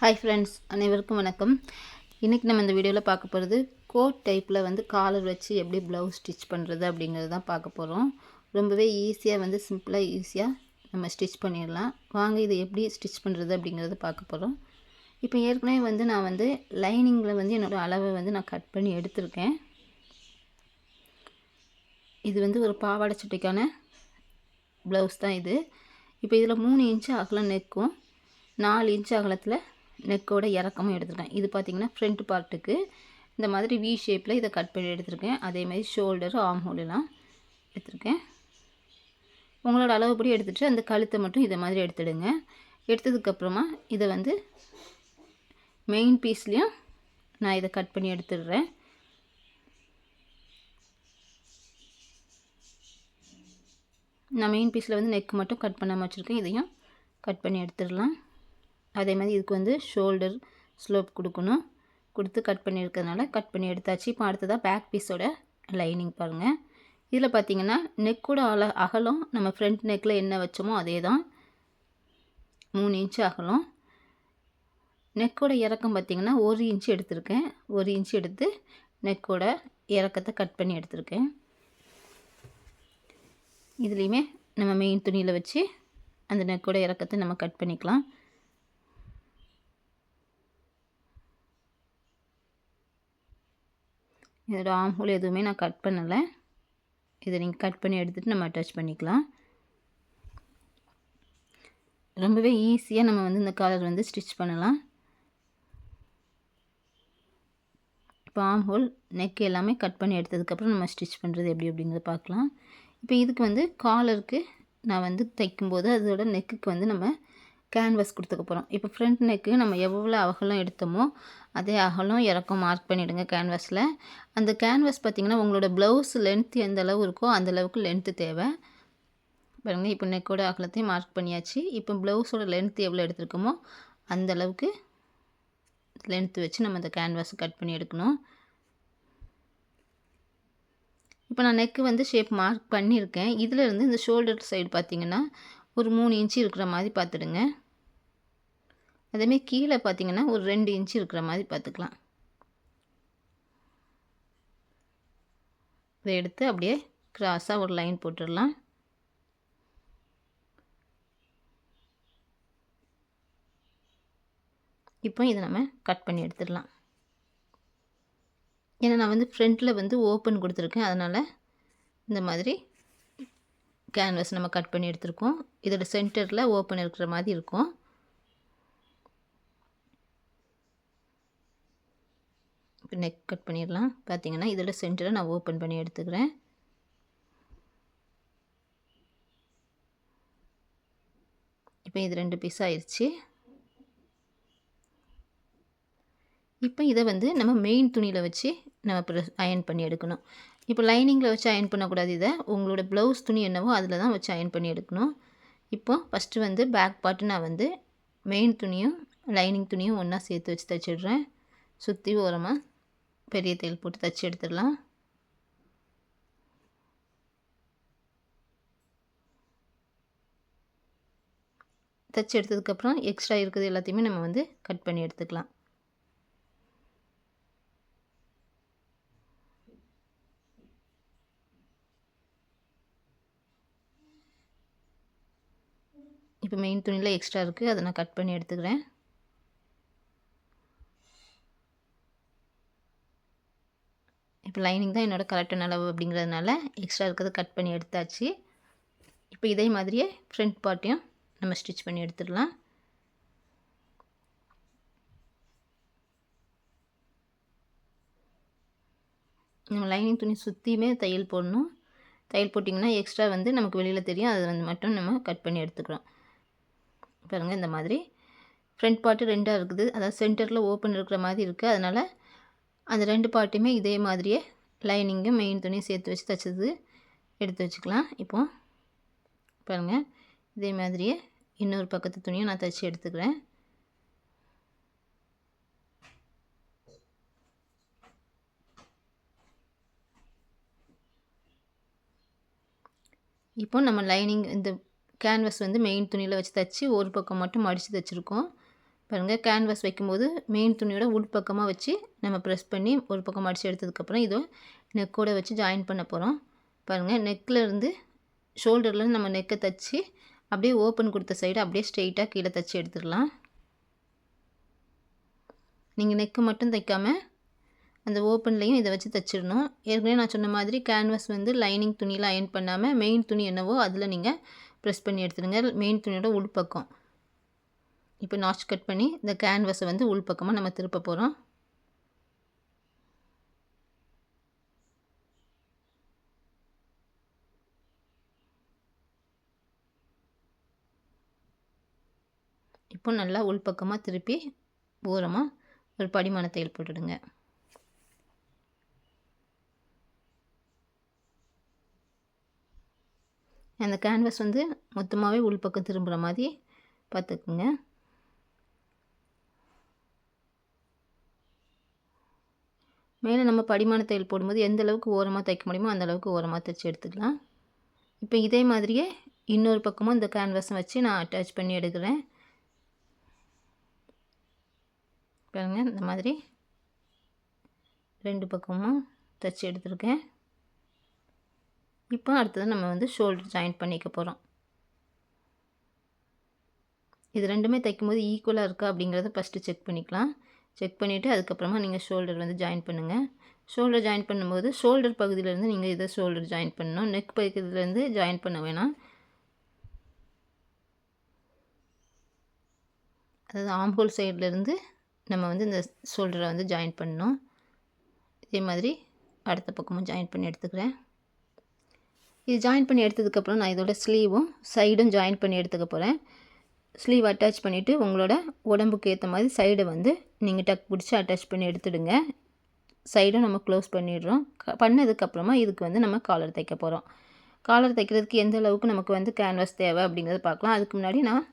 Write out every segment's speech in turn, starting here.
Hi friends, அனைவருக்கும் வணக்கம். இன்றைக்கி நம்ம இந்த வீடியோவில் பார்க்க போகிறது கோட் டைப்பில் காலர் வச்சு எப்படி ப்ளவுஸ் ஸ்டிச் பண்ணுறது அப்படிங்கிறது தான் பார்க்க போகிறோம். ரொம்பவே ஈஸியாக சிம்பிளாக ஈஸியாக நம்ம ஸ்டிச் பண்ணிடலாம். வாங்க இதை எப்படி ஸ்டிச் பண்ணுறது அப்படிங்கிறத பார்க்க போகிறோம். இப்போ ஏற்கனவே நான் லைனிங்கில் என்னோடய அளவை நான் கட் பண்ணி எடுத்திருக்கேன். இது ஒரு பாவாடை சட்டைக்கான ப்ளவுஸ் தான் இது. இப்போ இதில் 3 இன்ச்சு அகலம் நெக்கும் 4 இன்ச்சு அகலத்தில் நெக்கோட இறக்கமும் எடுத்துருக்கேன். இது பார்த்திங்கன்னா ஃப்ரண்ட் பார்ட்டுக்கு இந்த மாதிரி வி ஷேப்பில் இதை கட் பண்ணி எடுத்துருக்கேன். அதேமாதிரி ஷோல்டரு ஆர்ம் ஹோலெலாம் எடுத்துருக்கேன். உங்களோட அளவுப்படி எடுத்துகிட்டு அந்த கழுத்தை மட்டும் இதை மாதிரி எடுத்துடுங்க. எடுத்ததுக்கப்புறமா இதை மெயின் பீஸ்லேயும் நான் இதை கட் பண்ணி எடுத்துடுறேன். நான் மெயின் பீஸில் நெக் மட்டும் கட் பண்ணாமல் வச்சுருக்கேன். இதையும் கட் பண்ணி எடுத்துடலாம். அதே மாதிரி இதுக்கு ஷோல்டர் ஸ்லோப் கொடுக்கணும். கொடுத்து கட் பண்ணியிருக்கிறதுனால கட் பண்ணி எடுத்தாச்சு. இப்போ அடுத்ததாக பேக் பீஸோட லைனிங் பாருங்கள். இதில் பார்த்திங்கன்னா நெக்கோட அகலம் நம்ம ஃப்ரண்ட் நெக்கில் என்ன வச்சோமோ அதே தான், 3 இன்ச்சு அகலம். நெக்கோட இறக்கம் பார்த்திங்கன்னா 1 இன்ச்சு எடுத்திருக்கேன். 1 இன்ச்சு எடுத்து நெக்கோட இறக்கத்தை கட் பண்ணி எடுத்திருக்கேன். இதுலேயுமே நம்ம மெயின் துணியில் வச்சு அந்த நெக்கோட இறக்கத்தை நம்ம கட் பண்ணிக்கலாம். இதோட ஆர்ம் ஹோல் எதுவுமே நான் கட் பண்ணலை. இதை நீங்கள் கட் பண்ணி எடுத்துகிட்டு நம்ம அட்டாச் பண்ணிக்கலாம். ரொம்பவே ஈஸியாக நம்ம இந்த காலர் ஸ்டிச் பண்ணலாம். இப்போ ஆர்ம் ஹோல் நெக் எல்லாமே கட் பண்ணி எடுத்ததுக்கப்புறம் நம்ம ஸ்டிச் பண்ணுறது எப்படி அப்படிங்கிறத பார்க்கலாம். இப்போ இதுக்கு காலருக்கு நான் தைக்கும்போது அதோட நெக்குக்கு நம்ம கேன்வாஸ் கொடுத்துக்க போகிறோம். இப்போ ஃப்ரண்ட் நெக்கு நம்ம எவ்வளோ அகலம் எடுத்தோமோ அதே அகலம் இறக்கம் மார்க் பண்ணிவிடுங்க கேன்வாஸில். அந்த கேன்வாஸ் பார்த்திங்கன்னா உங்களோட ப்ளவுஸ் லென்த் எந்த அளவு இருக்கோ அந்த அளவுக்கு லென்த்து தேவை. பாருங்கள், இப்போ நெக்கோட அகலத்தையும் மார்க் பண்ணியாச்சு. இப்போ ப்ளவுஸோட லென்த் எவ்வளோ எடுத்துருக்கோமோ அந்த அளவுக்கு லென்த்து வச்சு நம்ம அந்த கேன்வாஸை கட் பண்ணி எடுக்கணும். இப்போ நான் நெக்கு ஷேப் மார்க் பண்ணியிருக்கேன். இதிலேருந்து இந்த ஷோல்டர் சைடு பார்த்திங்கன்னா ஒரு 3 இன்ச்சு இருக்கிற மாதிரி பார்த்துடுங்க. அதேமாதிரி கீழே பார்த்திங்கன்னா ஒரு 2 இன்ச்சு இருக்கிற மாதிரி பார்த்துக்கலாம். இதை எடுத்து அப்படியே கிராஸாக ஒரு லைன் போட்டுடலாம். இப்போ இதை நம்ம கட் பண்ணி எடுத்துடலாம். ஏன்னா நான் ஃப்ரண்ட்டில் ஓப்பன் கொடுத்துருக்கேன். அதனால் இந்த மாதிரி கேன்வாஸ் நம்ம கட் பண்ணி எடுத்துருக்கோம். இதோட சென்டரில் ஓப்பன் இருக்கிற மாதிரி இருக்கும். இப்போ நெக் கட் பண்ணிடலாம். பார்த்திங்கன்னா இதோட சென்டரை நான் ஓப்பன் பண்ணி எடுத்துக்கிறேன். இப்போ இது 2 பீஸ் ஆயிடுச்சு. இப்போ இதை நம்ம மெயின் துணியில் வச்சு நம்ம அயன் பண்ணி எடுக்கணும். இப்போ லைனிங்கில் வச்சு அயன் பண்ணக்கூடாது. இதை உங்களோட ப்ளவுஸ் துணி என்னவோ அதில் தான் வச்சு அயன் பண்ணி எடுக்கணும். இப்போ ஃபஸ்ட்டு பேக் பார்ட்டு நான் மெயின் துணியும் லைனிங் துணியும் ஒன்றா சேர்த்து வச்சு தைச்சிடுறேன். சுற்றி ஓரமாக பெரிய தையல் போட்டு தைச்சி எடுத்துடலாம். தைச்சி எடுத்ததுக்கப்புறம் எக்ஸ்ட்ரா இருக்கிறது எல்லாத்தையுமே நம்ம கட் பண்ணி எடுத்துக்கலாம். இப்போ மெயின் துணியில் எக்ஸ்ட்ரா இருக்குது, அதை நான் கட் பண்ணி எடுத்துக்கிறேன். இப்போ லைனிங் தான் என்னோடய கரெக்டான அளவு அப்படிங்கிறதுனால எக்ஸ்ட்ரா இருக்கிறத கட் பண்ணி எடுத்தாச்சு. இப்போ இதே மாதிரியே ஃப்ரண்ட் பார்ட்டையும் நம்ம ஸ்டிச் பண்ணி எடுத்துடலாம். நம்ம லைனிங் துணி சுற்றியுமே தையல் போடணும். தையல் போட்டிங்கன்னா எக்ஸ்ட்ரா நமக்கு வெளியில் தெரியும். அது மட்டும் நம்ம கட் பண்ணி எடுத்துக்கிறோம். பாருங்கள், இந்த மாதிரி ஃப்ரண்ட் பார்ட்டு 2ஆக இருக்குது. அதாவது சென்டரில் ஓப்பன் இருக்கிற மாதிரி இருக்குது. அதனால் அந்த 2 பார்ட்டுமே இதே மாதிரியே லைனிங்கும் மெயின் துணியும் சேர்த்து வச்சு தைச்சது எடுத்து வச்சுக்கலாம். இப்போது பாருங்கள், இதே மாதிரியே இன்னொரு பக்கத்து துணியும் நான் தைச்சி எடுத்துக்கிறேன். இப்போ நம்ம லைனிங் இந்த கேன்வாஸ் மெயின் துணியில் வச்சு தைச்சி ஒரு பக்கம் மட்டும் மடித்து தைச்சிருக்கோம். பாருங்கள், கேன்வாஸ் வைக்கும்போது மெயின் துணியோட உள்பக்கமாக வச்சு நம்ம ப்ரெஸ் பண்ணி ஒரு பக்கம் அடித்து எடுத்ததுக்கப்புறம் இதோ நெக்கோட வச்சு ஜாயின் பண்ண போகிறோம். பாருங்கள், நெக்கிலேருந்து ஷோல்டர்லேருந்து நம்ம நெக்கை தைச்சி அப்படியே ஓப்பன் கொடுத்த சைடு அப்படியே ஸ்ட்ரெயிட்டாக கீழே தைச்சி எடுத்துடலாம். நீங்கள் நெக்கு மட்டும் தைக்காமல் அந்த ஓப்பன்லேயும் இதை வச்சு தைச்சிடணும். ஏற்கனவே நான் சொன்ன மாதிரி கேன்வாஸ் வந்து லைனிங் துணியில் அயன் பண்ணாமல் மெயின் துணி என்னவோ அதில் நீங்கள் ப்ரெஸ் பண்ணி எடுத்துடுங்க, மெயின் துணியோட உள்பக்கம். இப்போ நாச் கட் பண்ணி இந்த கேன்வாஸை வந்து உள்பக்கமாக நம்ம திருப்ப போகிறோம். இப்போ நல்லா உள்பக்கமாக திருப்பி ஓரமாக ஒரு படிமான தையல் போட்டுடுங்க. அந்த கேன்வாஸ் வந்து மொத்தமாகவே உள்பக்கம் திரும்புகிற மாதிரி பார்த்துக்குங்க. மேலே நம்ம படிமான தையல் போடும்போது எந்த அளவுக்கு ஓரமாக தைக்க முடியுமோ அந்த அளவுக்கு ஓரமாக தைச்சி எடுத்துக்கலாம். இப்போ இதே மாதிரியே இன்னொரு பக்கமும் இந்த கேன்வாஸை வச்சு நான் அட்டாச் பண்ணி எடுக்கிறேன். பாருங்கள், இந்த மாதிரி 2 பக்கமும் தைச்சி எடுத்துருக்கேன். இப்போ அடுத்தது நம்ம வந்து ஷோல்டர் ஜாயின் பண்ணிக்க போகிறோம். இது ரெண்டுமே தைக்கும்போது ஈக்குவலாக இருக்கா அப்படிங்கிறத ஃபஸ்ட்டு செக் பண்ணிக்கலாம். செக் பண்ணிவிட்டு அதுக்கப்புறமா நீங்கள் ஷோல்டர் வந்து ஜாயின் பண்ணுங்கள். ஷோல்டர் ஜாயின் பண்ணும்போது ஷோல்டர் பகுதியிலேருந்து நீங்கள் இதை ஷோல்டர் ஜாயின் பண்ணணும். நெக் பகுதியிலேருந்து ஜாயின் பண்ண வேணாம். அதாவது ஆம்ஹோல் சைட்லேருந்து நம்ம வந்து இந்த ஷோல்டரை வந்து ஜாயின் பண்ணணும். இதே மாதிரி அடுத்த பக்கமும் ஜாயின் பண்ணி எடுத்துக்கிறேன். இது ஜாயின் பண்ணி எடுத்ததுக்கப்புறம் நான் இதோட ஸ்லீவும் சைடும் ஜாயின் பண்ணி எடுத்துக்க போகிறேன். ஸ்லீவ் அட்டாச் பண்ணிவிட்டு உங்களோட உடம்புக்கு ஏற்ற மாதிரி சைடை வந்து நீங்கள் டக் பிடிச்சி அட்டாச் பண்ணி எடுத்துடுங்க. சைடும் நம்ம க்ளோஸ் பண்ணிடுறோம். பண்ணதுக்கப்புறமா இதுக்கு வந்து நம்ம காலர் தைக்க போகிறோம். காலர் தைக்கிறதுக்கு எந்த அளவுக்கு நமக்கு வந்து கேன்வாஸ் தேவை அப்படிங்கிறத பார்க்கலாம். அதுக்கு முன்னாடி நான்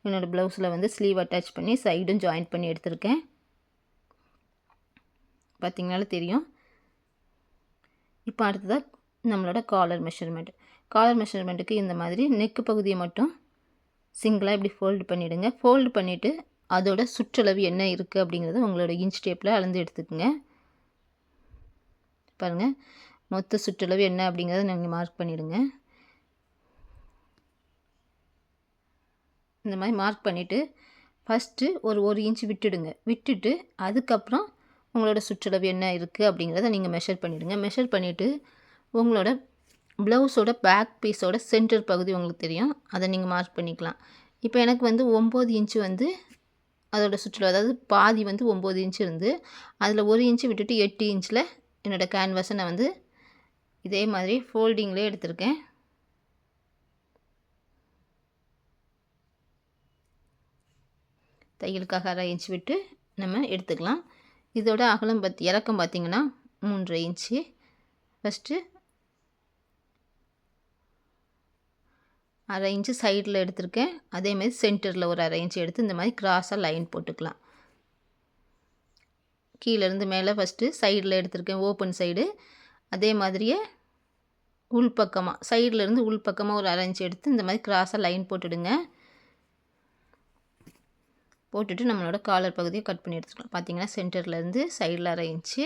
என்னோடய ப்ளவுஸில் வந்து ஸ்லீவ் அட்டாச் பண்ணி சைடும் ஜாயின் பண்ணி எடுத்திருக்கேன். பார்த்திங்கனாலும் தெரியும். இப்போ அடுத்ததாக நம்மளோட காலர் மெஷர்மெண்ட்டுக்கு இந்த மாதிரி நெக்கு பகுதியை மட்டும் சிங்கிளாக இப்படி ஃபோல்டு பண்ணிவிடுங்க. ஃபோல்டு பண்ணிவிட்டு அதோட சுற்றளவு என்ன இருக்குது அப்படிங்கிறத உங்களோட இன்ச் டேப்பில் அளந்து எடுத்துக்கோங்க. பாருங்கள், மொத்த சுற்றளவு என்ன அப்படிங்கிறத நீங்கள் மார்க் பண்ணிவிடுங்க. இந்த மாதிரி மார்க் பண்ணிவிட்டு ஃபஸ்ட்டு ஒரு இன்ச் விட்டுடுங்க. விட்டுட்டு அதுக்கப்புறம் உங்களோட சுற்றளவு என்ன இருக்குது அப்படிங்கிறத நீங்கள் மெஷர் பண்ணிவிடுங்க. மெஷர் பண்ணிவிட்டு உங்களோட ப்ளவுஸோட பேக் பீஸோட சென்டர் பகுதி உங்களுக்கு தெரியும், அதை நீங்கள் மார்க் பண்ணிக்கலாம். இப்போ எனக்கு வந்து 9 இன்ச்சு வந்து அதோட சுற்றளவு, அதாவது பாதி வந்து 9 இன்ச்சு இருந்து அதில் 1 இன்ச்சு விட்டுட்டு 8 இன்ச்சில் என்னோடய கேன்வாஸை நான் வந்து இதே மாதிரி ஃபோல்டிங்லேயே எடுத்திருக்கேன். தையலுக்காக 1/2 இன்ச் விட்டு நம்ம எடுத்துக்கலாம். இதோட அகலம் இறக்கம் பார்த்திங்கன்னா 3.5 இன்ச்சு. ஃபஸ்ட்டு 1/2 இன்ச்சு சைடில் எடுத்திருக்கேன். அதேமாதிரி சென்டரில் ஒரு 1/2 இன்ச்சு எடுத்து இந்த மாதிரி கிராஸாக லைன் போட்டுக்கலாம். கீழேருந்து மேலே ஃபஸ்ட்டு சைடில் எடுத்திருக்கேன், ஓப்பன் சைடு. அதே மாதிரியே உள்பக்கமாக சைட்லேருந்து உள்பக்கமாக ஒரு 1/2 இன்ச்சு எடுத்து இந்த மாதிரி கிராஸாக லைன் போட்டுடுங்க. போட்டுட்டு நம்மளோட காலர் பகுதியை கட் பண்ணி எடுத்துக்கலாம். பார்த்திங்கன்னா சென்டர்லேருந்து சைடில் 1/2 இன்ச்சு,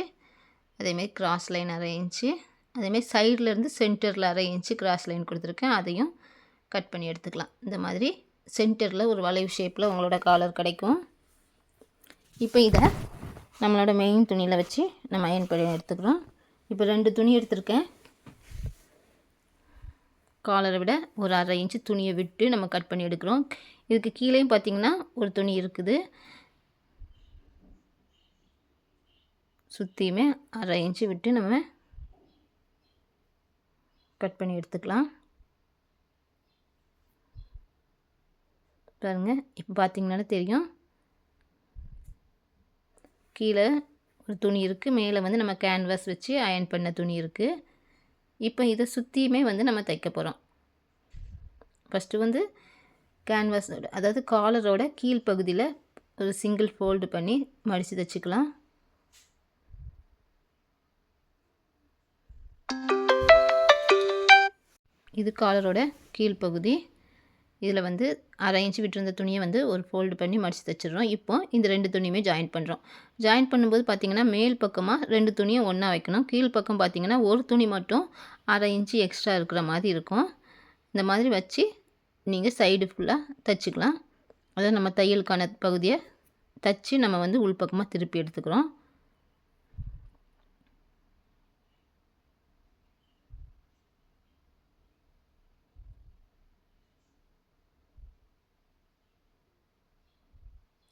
அதேமாதிரி கிராஸ் லைன் 1/2 இன்ச்சு, அதேமாதிரி சைட்லேருந்து சென்டரில் 1/2 இன்ச்சு கிராஸ் லைன் கொடுத்துருக்கேன். அதையும் கட் பண்ணி எடுத்துக்கலாம். இந்த மாதிரி சென்டரில் ஒரு வளைவு ஷேப்பில் உங்களோட காலர் கிடைக்கும். இப்போ இதை நம்மளோட மெயின் துணியில் வச்சு நம்ம அயன் பண்ணி எடுத்துக்கிறோம். இப்போ 2 துணி எடுத்திருக்கேன். காலரை விட ஒரு 1/2 இன்ச்சு துணியை விட்டு நம்ம கட் பண்ணி எடுக்கிறோம். இதுக்கு கீழேயும் பார்த்திங்கன்னா ஒரு துணி இருக்குது. சுற்றியுமே 1/2 இன்ச்சு விட்டு நம்ம கட் பண்ணி எடுத்துக்கலாம். பாருங்கள், இப்போ பார்த்திங்கனாலே தெரியும், கீழே ஒரு துணி இருக்குது, மேலே வந்து நம்ம கேன்வாஸ் வச்சு அயன் பண்ண துணி இருக்குது. இப்போ இதை சுற்றியுமே வந்து நம்ம தைக்க போகிறோம். ஃபஸ்ட்டு வந்து கேன்வாஸோட, அதாவது காலரோட கீழ்ப்பகுதியில் ஒரு சிங்கிள் ஃபோல்டு பண்ணி மடித்து தைச்சிக்கலாம். இது காலரோட கீழ்ப்பகுதி. இதில் வந்து 1/2 இன்ச்சு விட்டுருந்த துணியை வந்து ஒரு ஃபோல்டு பண்ணி மடித்து தைச்சிடுறோம். இப்போ இந்த 2 துணியுமே ஜாயின் பண்ணுறோம். ஜாயின் பண்ணும்போது பார்த்திங்கன்னா மேல் பக்கமாக 2 துணியும் ஒன்றா வைக்கணும். கீழ் பக்கம் பார்த்திங்கன்னா ஒரு துணி மட்டும் 1/2 இன்ச்சு எக்ஸ்ட்ரா இருக்கிற மாதிரி இருக்கும். இந்த மாதிரி வச்சு நீங்கள் சைடு ஃபுல்லாக தைச்சிக்கலாம். அதாவது நம்ம தையலுக்கான பகுதியை தைச்சி நம்ம வந்து உள்பக்கமாக திருப்பி எடுத்துக்கிறோம்.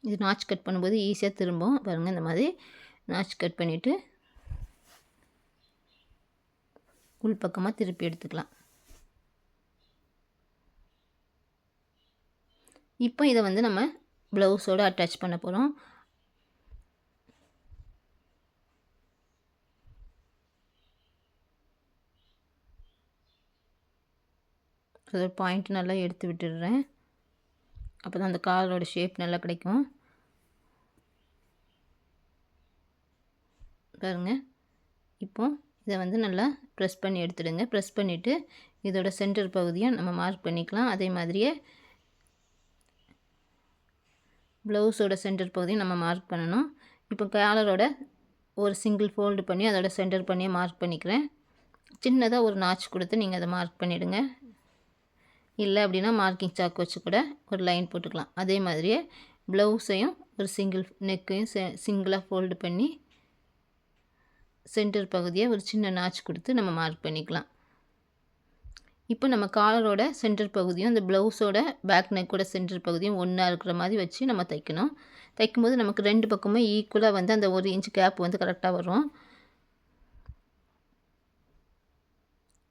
இது நாச் கட் பண்ணும்போது ஈஸியாக திரும்பும் பாருங்கள். இந்த மாதிரி நாச் கட் பண்ணிவிட்டு உள்பக்கமாக திருப்பி எடுத்துக்கலாம். இப்போ இதை வந்து நம்ம ப்ளவுஸோடு அட்டாச் பண்ண போகிறோம். அதோட பாயிண்ட் நல்லா எடுத்து விட்டுடுறேன். அப்போ தான் அந்த காலரோட ஷேப் நல்லா கிடைக்கும். பாருங்கள். இப்போ இதை வந்து நல்லா ப்ரெஸ் பண்ணி எடுத்துடுங்க. ப்ரெஸ் பண்ணிவிட்டு இதோட சென்டர் பகுதியை நம்ம மார்க் பண்ணிக்கலாம். அதே மாதிரியே ப்ளவுஸோட சென்டர் பகுதியை நம்ம மார்க் பண்ணணும். இப்போ காலரோட ஒரு சிங்கிள் ஃபோல்டு பண்ணி அதோட சென்டர் பண்ணியே மார்க் பண்ணிக்கிறேன். சின்னதாக ஒரு நாச் கொடுத்து நீங்கள் அதை மார்க் பண்ணிவிடுங்க. இல்லை அப்படின்னா மார்க்கிங் சாக் வச்சு கூட ஒரு லைன் போட்டுக்கலாம். அதே மாதிரியே ப்ளவுஸையும் ஒரு சிங்கிள் நெக்கையும் சிங்கிளாக ஃபோல்டு பண்ணி சென்டர் பகுதியை ஒரு சின்ன நாச் கொடுத்து நம்ம மார்க் பண்ணிக்கலாம். இப்போ நம்ம காலரோட சென்டர் பகுதியும் இந்த ப்ளவுஸோட பேக் நெக்கோட சென்டர் பகுதியும் ஒன்றா இருக்கிற மாதிரி வச்சு நம்ம தைக்கணும். தைக்கும்போது நமக்கு 2 பக்கமும் ஈக்குவலாக வந்து அந்த 1 இன்ச் கேப் வந்து கரெக்டாக வரும்.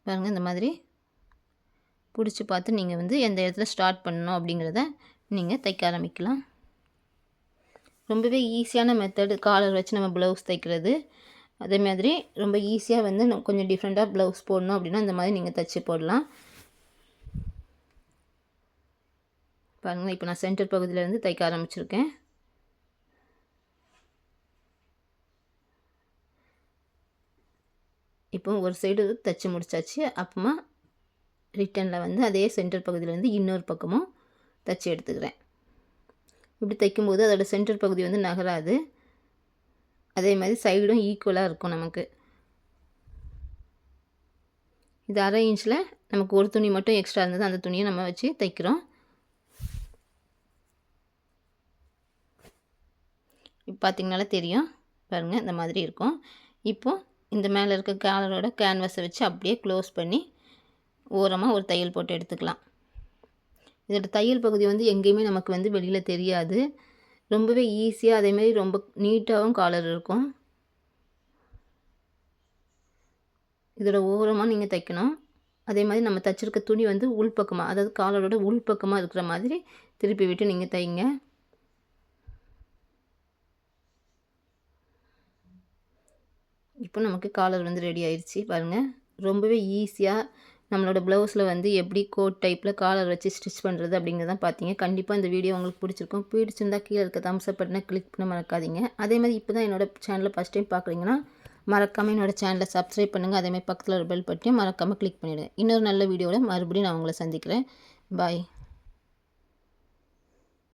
பாருங்கள். இந்த மாதிரி பிடிச்சி பார்த்து நீங்கள் வந்து எந்த இடத்துல ஸ்டார்ட் பண்ணணும் அப்படிங்கிறத நீங்கள் தைக்க ஆரம்பிக்கலாம். ரொம்பவே ஈஸியான மெத்தடு காலர் வச்சு நம்ம ப்ளவுஸ் தைக்கிறது. அதே மாதிரி ரொம்ப ஈஸியாக வந்து கொஞ்சம் டிஃப்ரெண்ட்டாக ப்ளவுஸ் போடணும் அப்படின்னா இந்த மாதிரி நீங்கள் தைச்சி போடலாம். பாருங்கள். இப்போ நான் சென்டர் பகுதியிலேருந்து தைக்க ஆரம்பிச்சிருக்கேன். இப்போ ஒரு சைடு தைச்சி முடிச்சாச்சு. அப்புறமா ரிட்டனில் வந்து அதே சென்டர் பகுதியிலேருந்து இன்னொரு பக்கமும் தைச்சி எடுத்துக்கிறேன். இப்படி தைக்கும்போது அதோடய சென்டர் பகுதி வந்து நகராது. அதே மாதிரி சைடும் ஈக்குவலாக இருக்கும் நமக்கு. இது 1/2 இன்ச்சில் நமக்கு ஒரு துணி மட்டும் எக்ஸ்ட்ரா இருந்தது. அந்த துணியை நம்ம வச்சு தைக்கிறோம். இப்போ பார்த்திங்கனாலே தெரியும். பாருங்கள். இந்த மாதிரி இருக்கும். இப்போது இந்த மேலே இருக்க காலரோட கேன்வாஸை வச்சு அப்படியே க்ளோஸ் பண்ணி ஓரமாக ஒரு தையல் போட்டு எடுத்துக்கலாம். இதோட தையல் பகுதி வந்து எங்கேயுமே நமக்கு வந்து வெளியில் தெரியாது. ரொம்பவே ஈஸியாக அதேமாதிரி ரொம்ப நீட்டாகவும் காலர் இருக்கும். இதோட ஓரமாக நீங்கள் தைக்கணும். அதே மாதிரி நம்ம தைச்சிருக்க துணி வந்து உள்பக்கமாக, அதாவது காலரோட உள்பக்கமாக இருக்கிற மாதிரி திருப்பி விட்டு நீங்கள் தைங்க. இப்போ நமக்கு காலர் வந்து ரெடி ஆயிடுச்சு. பாருங்கள். ரொம்பவே ஈஸியாக நம்மளோட ப்ளவுஸில் வந்து எப்படி கோட் டைப்பில் காலர் வச்சு ஸ்டிச் பண்ணுறது அப்படிங்கிறதான் பார்த்தீங்க. கண்டிப்பாக இந்த வீடியோ உங்களுக்கு பிடிச்சிருக்கும். பிடிச்சிருந்தா கீழே இருக்க தம்ஸ் அப் பட்டனை கிளிக் பண்ண மறக்காதீங்க. அதேமாதிரி இப்போ தான் என்னோடய சேனலை ஃபஸ்ட் டைம் பார்க்குறீங்கன்னா மறக்காமல் என்னோடய சேனலை சப்ஸ்கிரைப் பண்ணுங்கள். அதேமாதிரி பக்கத்தில் ஒரு பெல் பட்டனையும் மறக்காமல் கிளிக் பண்ணிவிடுங்க. இன்னொரு நல்ல வீடியோவில் மறுபடியும் நான் உங்களை சந்திக்கிறேன். பாய்.